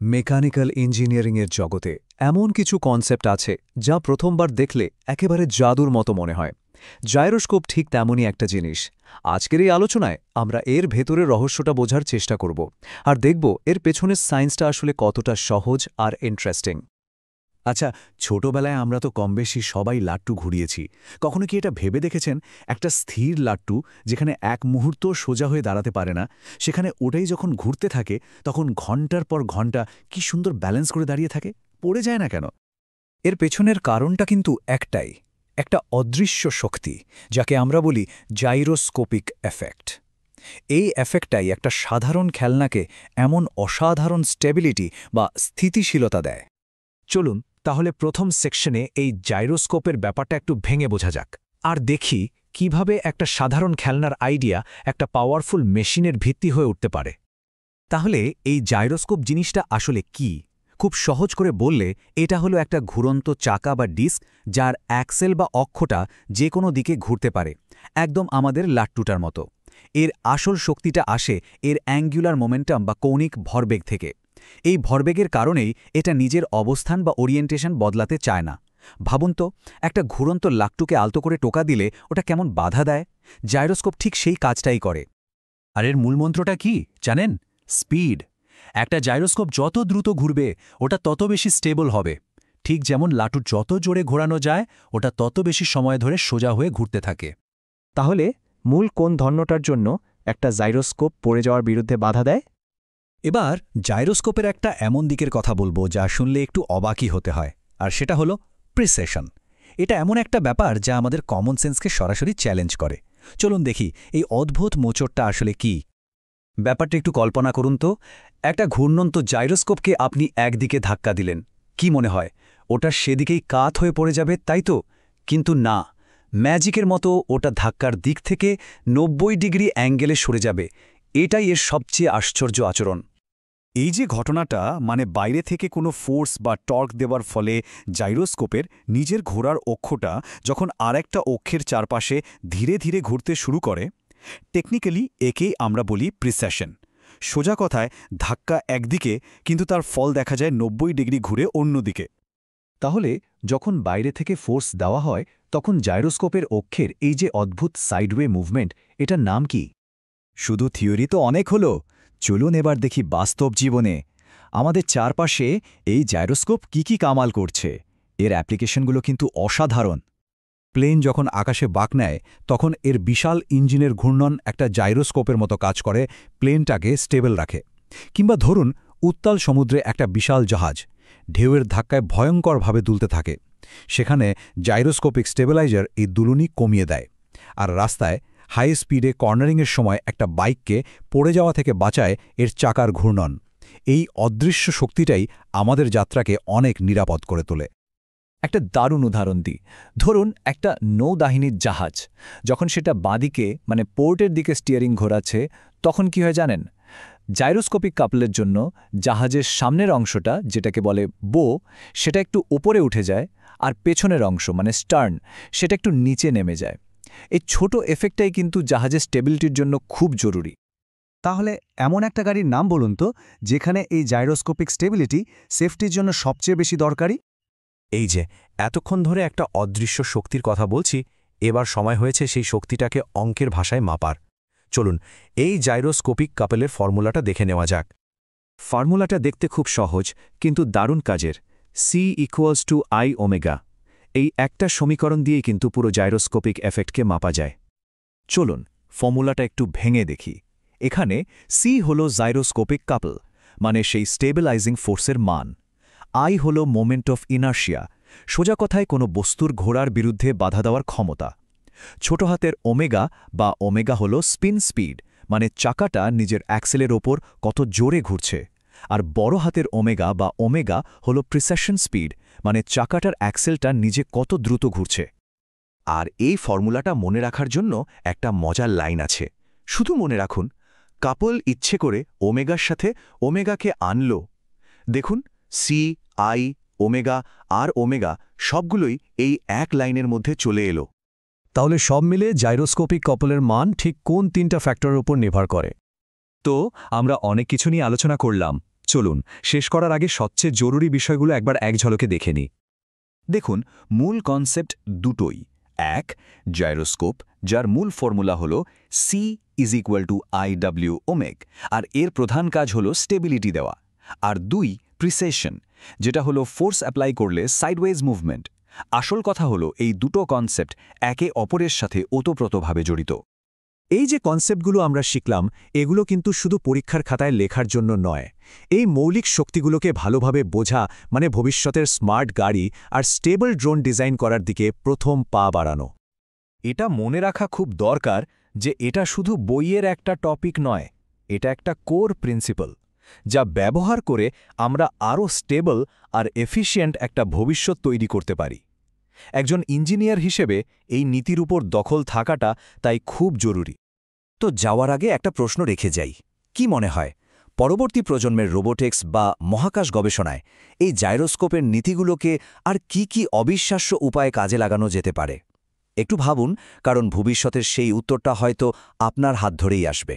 Mechanical ইঞ্জিনিয়ারিংয়ের জগতে এমন কিছু কনসেপ্ট আছে যা প্রথমবার দেখলে একেবারে জাদুর মতো মনে হয়। জাইরোস্কোপ ঠিক তেমনই একটা জিনিস। আজকের এই আলোচনায় আমরা এর ভেতরের রহস্যটা বোঝার চেষ্টা করব আর দেখব এর পেছনের সায়েন্সটা আসলে কতটা সহজ আর ইন্টারেস্টিং। আচ্ছা, ছোটবেলায় আমরা তো কমবেশি সবাই লাট্টু ঘুরিয়েছি। কখনো কি এটা ভেবে দেখেছেন, একটা স্থির লাট্টু যেখানে এক মুহূর্ত সোজা হয়ে দাঁড়াতে পারে না, সেখানে ওটাই যখন ঘুরতে থাকে তখন ঘন্টার পর ঘন্টা কি সুন্দর ব্যালেন্স করে দাঁড়িয়ে থাকে, পড়ে যায় না কেন? এর পেছনের কারণটা কিন্তু একটাই, একটা অদৃশ্য শক্তি, যাকে আমরা বলি জাইরোস্কোপিক এফেক্ট। এই এফেক্টটাই একটা সাধারণ খেলনাকে এমন অসাধারণ স্টেবিলিটি বা স্থিতিশীলতা দেয়। চলুন তাহলে প্রথম সেকশনে এই জাইরোস্কোপের ব্যাপারটা একটু ভেঙে বোঝা যাক, আর দেখি কিভাবে একটা সাধারণ খেলনার আইডিয়া একটা পাওয়ারফুল মেশিনের ভিত্তি হয়ে উঠতে পারে। তাহলে এই জাইরোস্কোপ জিনিসটা আসলে কি? খুব সহজ করে বললে এটা হলো একটা ঘুরন্ত চাকা বা ডিস্ক, যার অ্যাক্সেল বা অক্ষটা যে কোনো দিকে ঘুরতে পারে, একদম আমাদের লাট্টুটার মতো। এর আসল শক্তিটা আসে এর অ্যাঙ্গুলার মোমেন্টাম বা কৌণিক ভরবেগ থেকে। এই ভরবেগের কারণেই এটা নিজের অবস্থান বা ওরিয়েন্টেশন বদলাতে চায় না। ভাবুন তো, একটা ঘুরন্ত লাট্টুকে আলতো করে টোকা দিলে ওটা কেমন বাধা দেয়। জাইরোস্কোপ ঠিক সেই কাজটাই করে। আর এর মূলমন্ত্রটা কি জানেন? স্পিড। একটা জাইরোস্কোপ যত দ্রুত ঘুরবে ওটা তত বেশি স্টেবল হবে। ঠিক যেমন লাটু যত জোরে ঘোরানো যায় ওটা তত বেশি সময় ধরে সোজা হয়ে ঘুরতে থাকে। তাহলে মূল কোন ধর্মটার জন্য একটা জাইরোস্কোপ পড়ে যাওয়ার বিরুদ্ধে বাধা দেয়? এবার জাইরোস্কোপের একটা এমন দিকের কথা বলবো যা শুনলে একটু অবাকই হতে হয়, আর সেটা হলো প্রিসিশন। এটা এমন একটা ব্যাপার যা আমাদের কমন সেন্সকে সরাসরি চ্যালেঞ্জ করে। চলুন দেখি এই অদ্ভুত মোচড়টা আসলে কি। ব্যাপারটা একটু কল্পনা করুন তো, একটা ঘূর্ণন্ত জাইরোস্কোপকে আপনি একদিকে ধাক্কা দিলেন। কি মনে হয় ওটা সেদিকেই কাত হয়ে পড়ে যাবে, তাই তো? কিন্তু না, ম্যাজিকের মতো ওটা ধাক্কার দিক থেকে 90 ডিগ্রি অ্যাঙ্গেলে সরে যাবে। এটাই এর সবচেয়ে আশ্চর্য আচরণ। এই যে ঘটনাটা, মানে বাইরে থেকে কোনো ফোর্স বা টর্ক দেওয়ার ফলে জাইরোস্কোপের নিজের ঘোরার অক্ষটা যখন আরেকটা অক্ষের চারপাশে ধীরে ধীরে ঘুরতে শুরু করে, টেকনিক্যালি একেই আমরা বলি প্রিসিশন। সোজা কথায় ধাক্কা একদিকে, কিন্তু তার ফল দেখা যায় 90 ডিগ্রি ঘুরে অন্যদিকে। তাহলে যখন বাইরে থেকে ফোর্স দেওয়া হয় তখন জাইরোস্কোপের অক্ষের এই যে অদ্ভুত সাইডওয়ে মুভমেন্ট, এটার নাম কি? শুধু থিওরি তো অনেক হলো, চলুন এবার দেখি বাস্তব জীবনে আমাদের চারপাশে এই জাইরোস্কোপ কি কামাল করছে। এর অ্যাপ্লিকেশনগুলো কিন্তু অসাধারণ। প্লেন যখন আকাশে বাঁক নেয় তখন এর বিশাল ইঞ্জিনের ঘূর্ণন একটা জাইরোস্কোপের মতো কাজ করে, প্লেনটাকে স্টেবল রাখে। কিংবা ধরুন উত্তাল সমুদ্রে একটা বিশাল জাহাজ ঢেউয়ের ধাক্কায় ভয়ঙ্করভাবে দুলতে থাকে, সেখানে জাইরোস্কোপিক স্টেবিলাইজার এই দুলুনি কমিয়ে দেয়। আর রাস্তায় হাই স্পিডে কর্নারিংয়ের সময় একটা বাইককে পড়ে যাওয়া থেকে বাঁচায় এর চাকার ঘূর্ণন। এই অদৃশ্য শক্তিটাই আমাদের যাত্রাকে অনেক নিরাপদ করে তোলে। একটা দারুণ উদাহরণ দিই। ধরুন একটা নৌবাহিনীর জাহাজ যখন সেটা বাঁদিকে মানে পোর্টের দিকে স্টিয়ারিং ঘোরাচ্ছে, তখন কি হয় জানেন? জাইরোস্কোপিক কাপলের জন্য জাহাজের সামনের অংশটা, যেটাকে বলে বো, সেটা একটু উপরে উঠে যায়, আর পেছনের অংশ মানে স্টার্ন সেটা একটু নিচে নেমে যায়। এই ছোট এফেক্টটাই কিন্তু জাহাজের স্টেবিলিটির জন্য খুব জরুরি। তাহলে এমন একটা গাড়ির নাম বলুন তো যেখানে এই জাইরোস্কোপিক স্টেবিলিটি সেফটির জন্য সবচেয়ে বেশি দরকারি। এই যে এতক্ষণ ধরে একটা অদৃশ্য শক্তির কথা বলছি, এবার সময় হয়েছে সেই শক্তিটাকে অঙ্কের ভাষায় মাপার। চলুন এই জাইরোস্কোপিক কাপলের ফর্মুলাটা দেখে নেওয়া যাক। ফর্মুলাটা দেখতে খুব সহজ কিন্তু দারুণ কাজের। C=I omega. এই একটা সমীকরণ দিয়েই কিন্তু পুরো জাইরোস্কোপিক এফেক্টকে মাপা যায়। চলুন ফর্মুলাটা একটু ভেঙে দেখি। এখানে C হল জাইরোস্কোপিক কাপল, মানে সেই স্টেবিলাইজিং ফোর্সের মান। I হল মোমেন্ট অফ ইনার্শিয়া, সোজা কথায় কোনো বস্তুর ঘোরার বিরুদ্ধে বাধা দেওয়ার ক্ষমতা। ছোট হাতের ওমেগা বা ওমেগা হল স্পিন স্পিড, মানে চাকাটা নিজের অ্যাক্সেলের ওপর কত জোরে ঘুরছে। আর বড় হাতের ওমেগা বা ওমেগা হল প্রিসিশন স্পিড, মানে চাকাটার অ্যাক্সেলটা নিজে কত দ্রুত ঘুরছে। আর এই ফর্মুলাটা মনে রাখার জন্য একটা মজার লাইন আছে। শুধু মনে রাখুন, কাপল ইচ্ছে করে ওমেগার সাথে ওমেগাকে আনল। দেখুন C, I, ওমেগা আর ওমেগা সবগুলোই এই এক লাইনের মধ্যে চলে এলো। তাহলে সব মিলে জাইরোস্কোপিক কাপলের মান ঠিক কোন 3টা ফ্যাক্টরের উপর নির্ভর করে? তো আমরা অনেক কিছু নিয়ে আলোচনা করলাম, চলুন শেষ করার আগে সবচেয়ে জরুরি বিষয়গুলো একবার এক ঝলকে দেখে নিই। দেখুন, মূল কনসেপ্ট দুটোই। এক, জাইরোস্কোপ, যার মূল ফর্মুলা হল C=IW ওমেগ, আর এর প্রধান কাজ হল স্টেবিলিটি দেওয়া। আর দুই, প্রিসেশন, যেটা হলো ফোর্স অ্যাপ্লাই করলে সাইডওয়েজ মুভমেন্ট। আসল কথা হলো এই দুটো কনসেপ্ট একে অপরের সাথে ওতপ্রোতভাবে জড়িত। এই যে কনসেপ্টগুলো আমরা শিখলাম, এগুলো কিন্তু শুধু পরীক্ষার খাতায় লেখার জন্য নয়। এই মৌলিক শক্তিগুলোকে ভালোভাবে বোঝা মানে ভবিষ্যতের স্মার্ট গাড়ি আর স্টেবল ড্রোন ডিজাইন করার দিকে প্রথম পা বাড়ানো। এটা মনে রাখা খুব দরকার যে এটা শুধু বইয়ের একটা টপিক নয়, এটা একটা কোর প্রিন্সিপাল, যা ব্যবহার করে আমরা আরও স্টেবল আর এফিশিয়েন্ট একটা ভবিষ্যৎ তৈরি করতে পারি। একজন ইঞ্জিনিয়ার হিসেবে এই নীতির উপর দখল থাকাটা তাই খুব জরুরি। তো যাওয়ার আগে একটা প্রশ্ন রেখে যাই, কি মনে হয় পরবর্তী প্রজন্মের রোবোটিক্স বা মহাকাশ গবেষণায় এই জাইরোস্কোপের নীতিগুলোকে আর কি অবিশ্বাস্য উপায়ে কাজে লাগানো যেতে পারে? একটু ভাবুন, কারণ ভবিষ্যতের সেই উত্তরটা হয়তো আপনার হাত ধরেই আসবে।